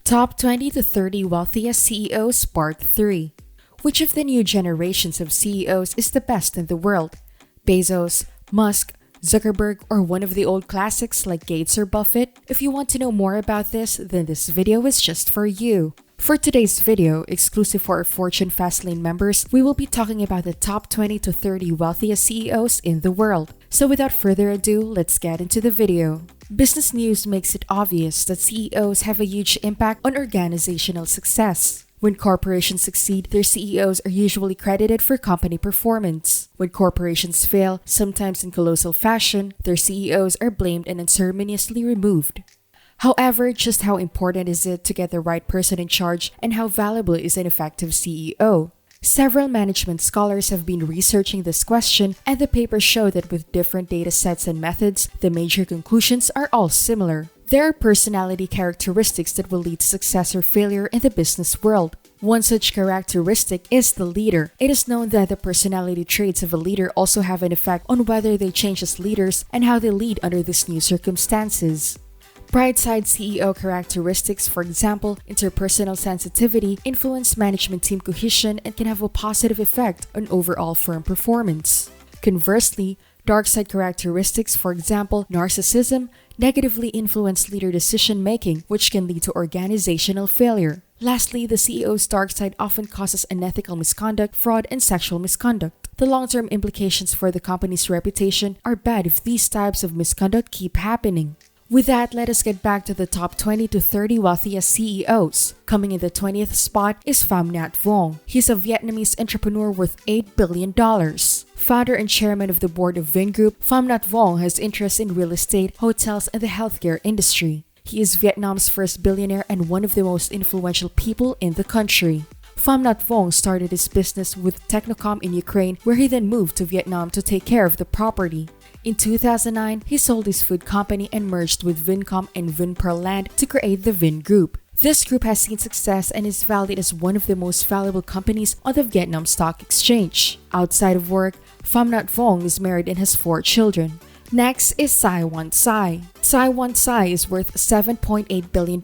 Top 20 to 30 Wealthiest CEOs Part 3. Which of the new generations of CEOs is the best in the world? Bezos, Musk, Zuckerberg, or one of the old classics like Gates or Buffett? If you want to know more about this, then this video is just for you. For today's video, exclusive for our Fortune Fastlane members, we will be talking about the top 20 to 30 wealthiest CEOs in the world. So without further ado, let's get into the video. Business news makes it obvious that CEOs have a huge impact on organizational success. When corporations succeed, their CEOs are usually credited for company performance. When corporations fail, sometimes in colossal fashion, their CEOs are blamed and unceremoniously removed. However, just how important is it to get the right person in charge, and how valuable is an effective CEO? Several management scholars have been researching this question, and the papers show that with different data sets and methods, the major conclusions are all similar. There are personality characteristics that will lead to success or failure in the business world. One such characteristic is the leader. It is known that the personality traits of a leader also have an effect on whether they change as leaders and how they lead under these new circumstances. Bright-side CEO characteristics, for example, interpersonal sensitivity, influence management team cohesion, and can have a positive effect on overall firm performance. Conversely, dark-side characteristics, for example, narcissism, negatively influence leader decision-making, which can lead to organizational failure. Lastly, the CEO's dark side often causes unethical misconduct, fraud, and sexual misconduct. The long-term implications for the company's reputation are bad if these types of misconduct keep happening. With that, let us get back to the top 20 to 30 wealthiest CEOs. Coming in the 20th spot is Pham Vuong. He's a Vietnamese entrepreneur worth $8 billion. Founder and chairman of the board of Vinh Group, Pham Vuong has interests in real estate, hotels, and the healthcare industry. He is Vietnam's first billionaire and one of the most influential people in the country. Pham Vuong started his business with Technocom in Ukraine, where he then moved to Vietnam to take care of the property. In 2009, he sold his food company and merged with Vincom and Vinpearl Land to create the Vinh Group. This group has seen success and is valued as one of the most valuable companies on the Vietnam Stock Exchange. Outside of work, Pham Vuong is married and has 4 children. Next is Tsai Wan-tsai. Tsai Wan-tsai is worth $7.8 billion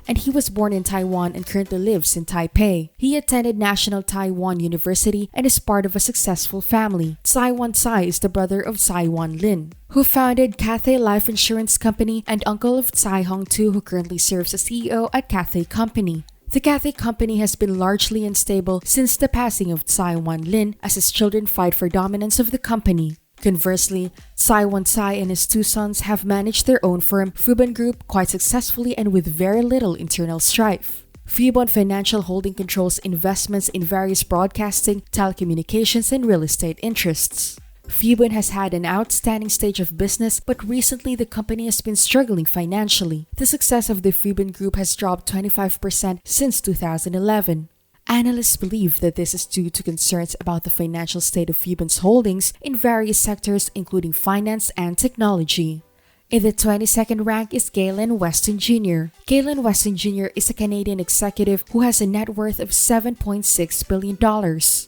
and he was born in Taiwan and currently lives in Taipei. He attended National Taiwan University and is part of a successful family. Tsai Wan-tsai is the brother of Tsai Wan-lin, who founded Cathay Life Insurance Company, and uncle of Tsai Hong-tu, who currently serves as CEO at Cathay Company. The Cathay Company has been largely unstable since the passing of Tsai Wan-lin, as his children fight for dominance of the company. Conversely, Tsai Wan-tsai and his 2 sons have managed their own firm, Fubon Group, quite successfully and with very little internal strife. Fubon Financial Holding controls investments in various broadcasting, telecommunications, and real estate interests. Fubon has had an outstanding stage of business, but recently the company has been struggling financially. The success of the Fubon Group has dropped 25% since 2011. Analysts believe that this is due to concerns about the financial state of Fubon's holdings in various sectors, including finance and technology. In the 22nd rank is Galen Weston Jr. Galen Weston Jr. is a Canadian executive who has a net worth of $7.6 billion.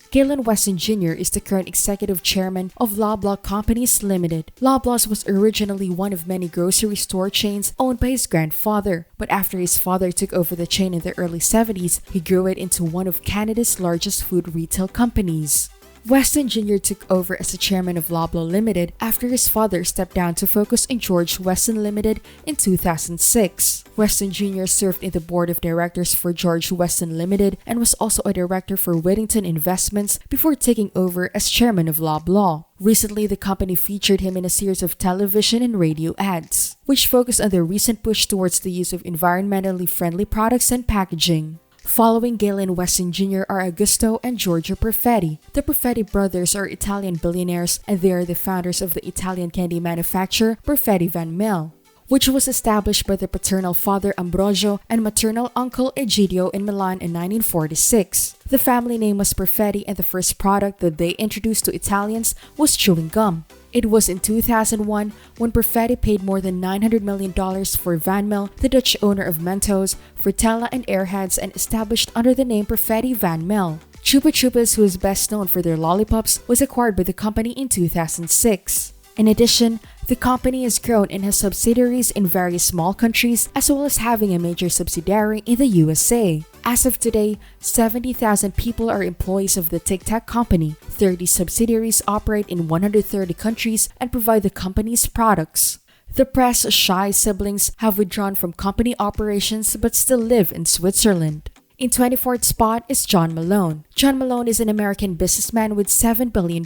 Galen Weston Jr. is the current executive chairman of Loblaw Companies Limited. Loblaws was originally one of many grocery store chains owned by his grandfather, but after his father took over the chain in the early 70s, he grew it into one of Canada's largest food retail companies. Weston Jr. took over as the chairman of Loblaw Limited after his father stepped down to focus on George Weston Limited in 2006. Weston Jr. served in the board of directors for George Weston Limited and was also a director for Whittington Investments before taking over as chairman of Loblaw. Recently, the company featured him in a series of television and radio ads, which focused on the recent push towards the use of environmentally friendly products and packaging. Following Galen Weston Jr. are Augusto and Giorgio Perfetti. The Perfetti brothers are Italian billionaires, and they are the founders of the Italian candy manufacturer Perfetti Van Mel, which was established by their paternal father Ambrogio and maternal uncle Egidio in Milan in 1946. The family name was Perfetti, and the first product that they introduced to Italians was chewing gum. It was in 2001 when Perfetti paid more than $900 million for Van Mel, the Dutch owner of Mentos, Frutella, and Airheads, and established under the name Perfetti Van Mel. Chupa Chups, who is best known for their lollipops, was acquired by the company in 2006. In addition, The company has grown and has subsidiaries in various small countries as well as having a major subsidiary in the USA. As of today, 70,000 people are employees of the TikTok company. 30 subsidiaries operate in 130 countries and provide the company's products. The Press Shy siblings have withdrawn from company operations but still live in Switzerland. In 24th spot is John Malone. John Malone is an American businessman with $7 billion.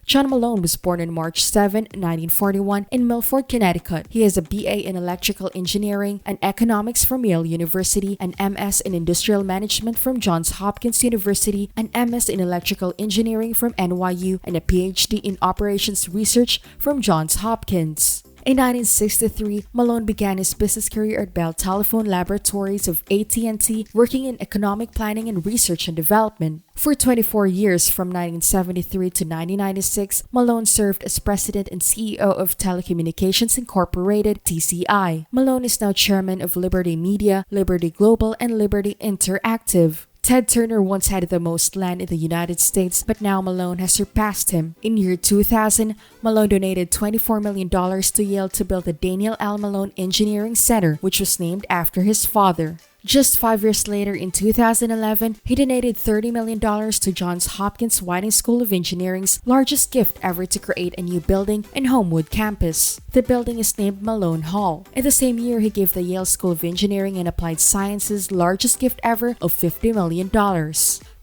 John Malone was born on March 7, 1941 in Milford, Connecticut. He has a BA in Electrical Engineering and Economics from Yale University, an MS in Industrial Management from Johns Hopkins University, an MS in Electrical Engineering from NYU, and a PhD in Operations Research from Johns Hopkins. In 1963, Malone began his business career at Bell Telephone Laboratories of AT&T, working in economic planning and research and development. For 24 years, from 1973 to 1996, Malone served as president and CEO of Telecommunications Incorporated, TCI. Malone is now chairman of Liberty Media, Liberty Global, and Liberty Interactive. Ted Turner once had the most land in the United States, but now Malone has surpassed him. In year 2000, Malone donated $24 million to Yale to build the Daniel L. Malone Engineering Center, which was named after his father. Just 5 years later, in 2011, he donated $30 million to Johns Hopkins Whiting School of Engineering's largest gift ever to create a new building in Homewood campus. The building is named Malone Hall. In the same year, he gave the Yale School of Engineering and Applied Sciences largest gift ever of $50 million.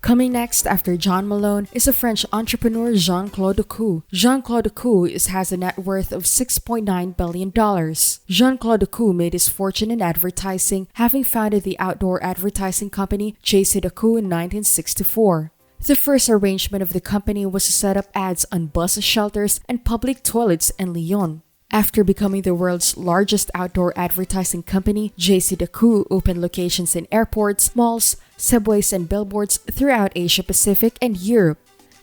Coming next after John Malone is a French entrepreneur, Jean-Claude Decaux. Jean-Claude Decaux has a net worth of $6.9 billion. Jean-Claude Decaux made his fortune in advertising, having founded the outdoor advertising company J.C. Decaux in 1964. The first arrangement of the company was to set up ads on bus shelters and public toilets in Lyon. After becoming the world's largest outdoor advertising company, J.C. Decaux opened locations in airports, malls, subways, and billboards throughout Asia Pacific and Europe.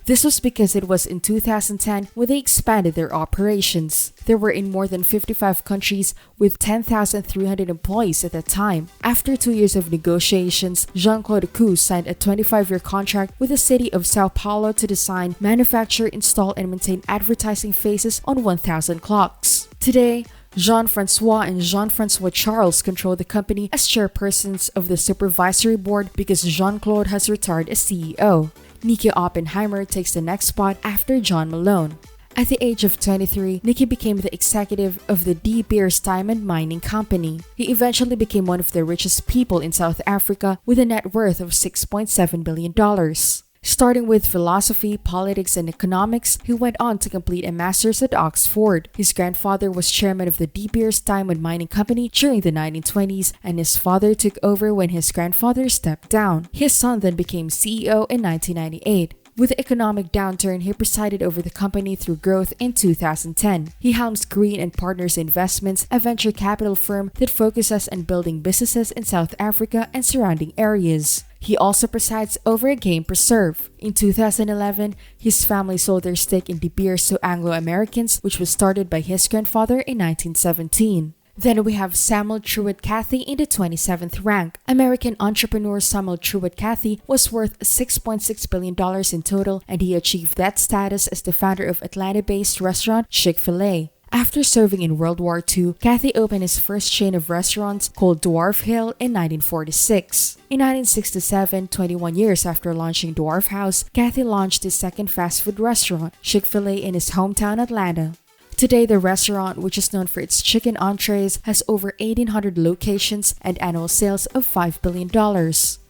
This was because it was in 2010 when they expanded their operations. They were in more than 55 countries with 10,300 employees at the time. After 2 years of negotiations, Jean-Claude Decaux signed a 25-year contract with the city of Sao Paulo to design, manufacture, install, and maintain advertising faces on 1,000 clocks. Today, Jean-Francois and Jean-Francois Charles control the company as chairpersons of the supervisory board because Jean-Claude has retired as CEO. Nicky Oppenheimer takes the next spot after John Malone. At the age of 23, Nicky became the executive of the De Beers Diamond Mining Company. He eventually became one of the richest people in South Africa with a net worth of $6.7 billion. Starting with philosophy, politics, and economics, he went on to complete a master's at Oxford. His grandfather was chairman of the De Beers Diamond Mining Company during the 1920s, and his father took over when his grandfather stepped down. His son then became CEO in 1998. With the economic downturn, he presided over the company through growth in 2010. He helms Green and Partners Investments, a venture capital firm that focuses on building businesses in South Africa and surrounding areas. He also presides over a game preserve. In 2011, his family sold their stake in De Beers to Anglo Americans, which was started by his grandfather in 1917. Then we have Samuel Truett Cathy in the 27th rank. American entrepreneur Samuel Truett Cathy was worth $6.6 billion in total, and he achieved that status as the founder of Atlanta-based restaurant Chick-fil-A. After serving in World War II, Cathy opened his first chain of restaurants called Dwarf Hill in 1946. In 1967, 21 years after launching Dwarf House, Cathy launched his second fast food restaurant, Chick-fil-A, in his hometown Atlanta. Today, the restaurant, which is known for its chicken entrees, has over 1,800 locations and annual sales of $5 billion.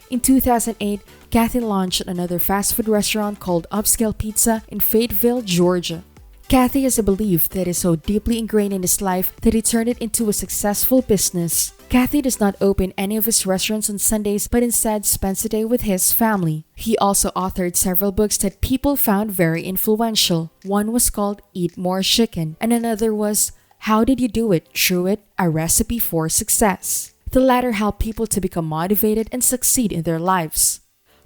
In 2008, Cathy launched another fast food restaurant called Upscale Pizza in Fayetteville, Georgia. Cathy has a belief that is so deeply ingrained in his life that he turned it into a successful business. Cathy does not open any of his restaurants on Sundays, but instead spends the day with his family. He also authored several books that people found very influential. One was called Eat More Chicken, and another was How Did You Do It, Truett? A Recipe for Success. The latter helped people to become motivated and succeed in their lives.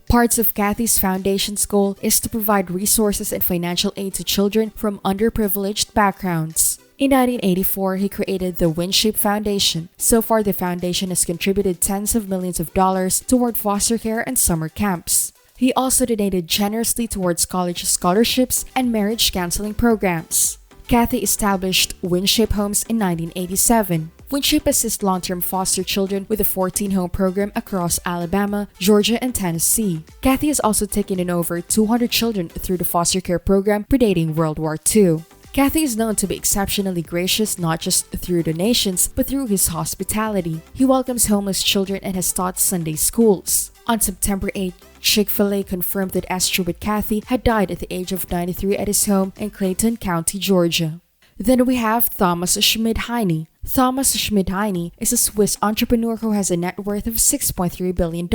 Parts of Cathy's foundation's goal is to provide resources and financial aid to children from underprivileged backgrounds. In 1984, he created the Winship Foundation. So far, the foundation has contributed tens of millions of dollars toward foster care and summer camps. He also donated generously towards college scholarships and marriage counseling programs. Cathy established Winship Homes in 1987. Winship assists long-term foster children with a 14-home program across Alabama, Georgia, and Tennessee. Cathy has also taken in over 200 children through the foster care program predating World War II. Cathy is known to be exceptionally gracious not just through donations, but through his hospitality. He welcomes homeless children and has taught Sunday schools. On September 8, Chick-fil-A confirmed that Truett Cathy had died at the age of 93 at his home in Clayton County, Georgia. Then we have Thomas Schmidheiny. Thomas Schmidheiny is a Swiss entrepreneur who has a net worth of $6.3 billion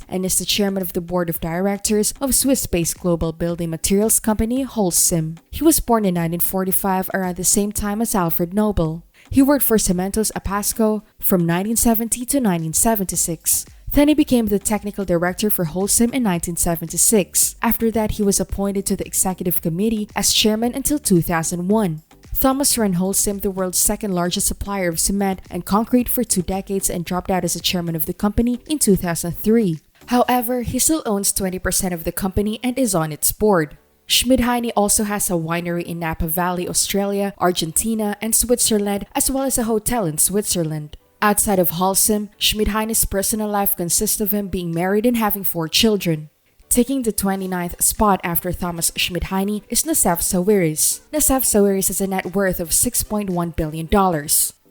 and is the chairman of the board of directors of Swiss-based global building materials company Holcim. He was born in 1945 around the same time as Alfred Nobel. He worked for Cementos Apasco from 1970 to 1976. Then he became the technical director for Holcim in 1976. After that, he was appointed to the executive committee as chairman until 2001. Thomas ran Holcim, the world's second largest supplier of cement and concrete, for 2 decades and dropped out as a chairman of the company in 2003. However, he still owns 20% of the company and is on its board. Schmidheiny also has a winery in Napa Valley, Australia, Argentina, and Switzerland, as well as a hotel in Switzerland. Outside of Holcim, Schmidheiny's personal life consists of him being married and having 4 children. Taking the 29th spot after Thomas Schmidheiny is Nassef Sawiris. Nassef Sawiris has a net worth of $6.1 billion.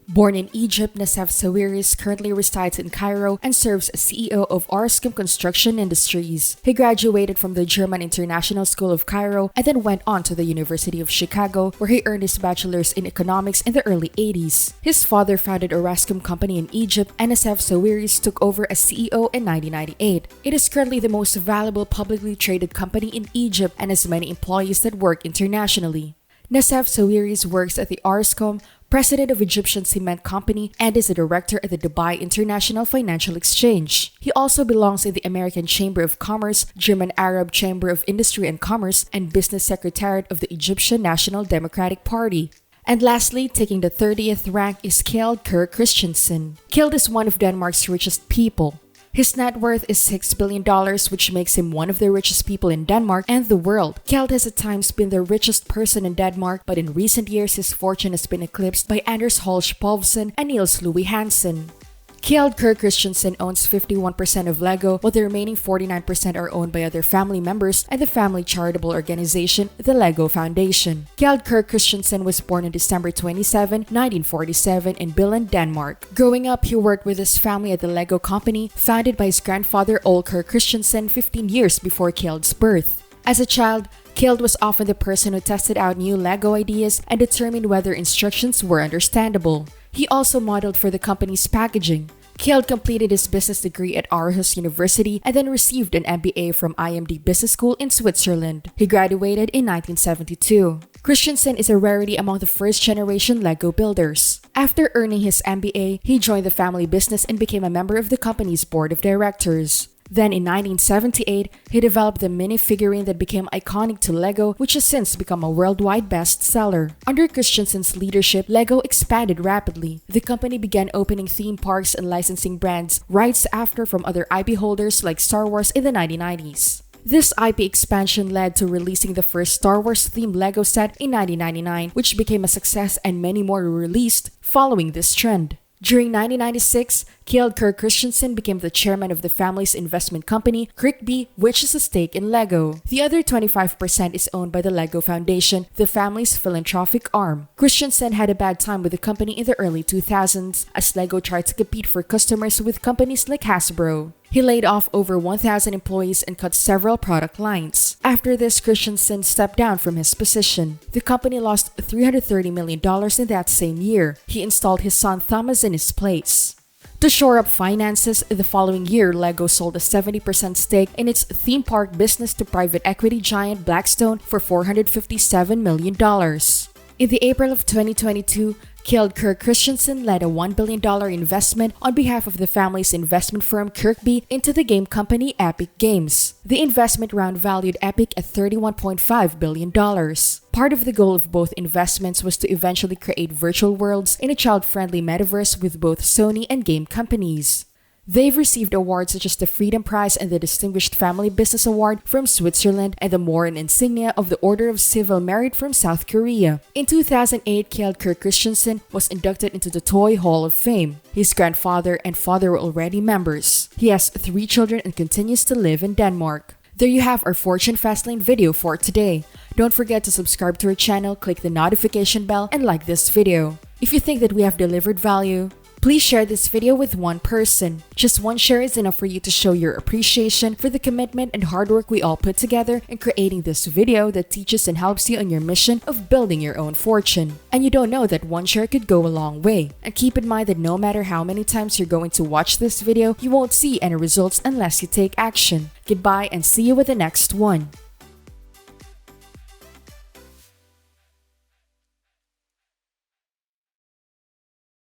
Born in Egypt, Nassef Sawiris currently resides in Cairo and serves as CEO of Arscom Construction Industries. He graduated from the German International School of Cairo and then went on to the University of Chicago, where he earned his bachelor's in economics in the early 80s. His father founded a Arscom company in Egypt, and Nassef Sawiris took over as CEO in 1998. It is currently the most valuable publicly traded company in Egypt and has many employees that work internationally. Nassef Sawiris works at the Arscom, president of Egyptian Cement Company, and is a director at the Dubai International Financial Exchange. He also belongs in the American Chamber of Commerce, German Arab Chamber of Industry and Commerce, and Business Secretariat of the Egyptian National Democratic Party. And lastly, taking the 30th rank is Kjeld Kristiansen. Kjeld is one of Denmark's richest people. His net worth is $6 billion, which makes him one of the richest people in Denmark and the world. Kjeld has at times been the richest person in Denmark, but in recent years his fortune has been eclipsed by Anders Holsch Povlsen and Niels Louis Hansen. Kjeld Kristiansen owns 51% of Lego, while the remaining 49% are owned by other family members and the family charitable organization, the Lego Foundation. Kjeld Kristiansen was born on December 27, 1947 in Billund, Denmark. Growing up, he worked with his family at the Lego company, founded by his grandfather Ole Kristiansen 15 years before Kjeld's birth. As a child, Kjeld was often the person who tested out new Lego ideas and determined whether instructions were understandable. He also modeled for the company's packaging. Kjeld completed his business degree at Aarhus University and then received an MBA from IMD Business School in Switzerland. He graduated in 1972. Kristiansen is a rarity among the first-generation Lego builders. After earning his MBA, he joined the family business and became a member of the company's board of directors. Then in 1978, he developed the mini figurine that became iconic to Lego, which has since become a worldwide bestseller. Under Kristiansen's leadership, Lego expanded rapidly. The company began opening theme parks and licensing brands rights after from other IP holders like Star Wars in the 1990s. This IP expansion led to releasing the first Star Wars-themed Lego set in 1999, which became a success, and many more were released following this trend. During 1996, Kjeld Kristiansen became the chairman of the family's investment company, Kirk, which has a stake in Lego. The other 25% is owned by the Lego Foundation, the family's philanthropic arm. Kristiansen had a bad time with the company in the early 2000s, as Lego tried to compete for customers with companies like Hasbro. He laid off over 1,000 employees and cut several product lines. After this, Kristiansen stepped down from his position. The company lost $330 million in that same year. He installed his son Thomas in his place. To shore up finances, the following year, Lego sold a 70% stake in its theme park business to private equity giant Blackstone for $457 million. In the April of 2022, Kjeld Kristiansen led a $1 billion investment on behalf of the family's investment firm Kirk into the game company Epic Games. The investment round valued Epic at $31.5 billion. Part of the goal of both investments was to eventually create virtual worlds in a child-friendly metaverse with both Sony and game companies. They've received awards such as the Freedom Prize and the Distinguished Family Business Award from Switzerland and the Morin Insignia of the Order of Civil Merit from South Korea. In 2008, Kjeld Kristiansen was inducted into the Toy Hall of Fame. His grandfather and father were already members. He has 3 children and continues to live in Denmark. There you have our Fortune Fastlane video for today. Don't forget to subscribe to our channel, click the notification bell, and like this video. If you think that we have delivered value, please share this video with one person. Just one share is enough for you to show your appreciation for the commitment and hard work we all put together in creating this video that teaches and helps you on your mission of building your own fortune. And you don't know that one share could go a long way. And keep in mind that no matter how many times you're going to watch this video, you won't see any results unless you take action. Goodbye and see you with the next one.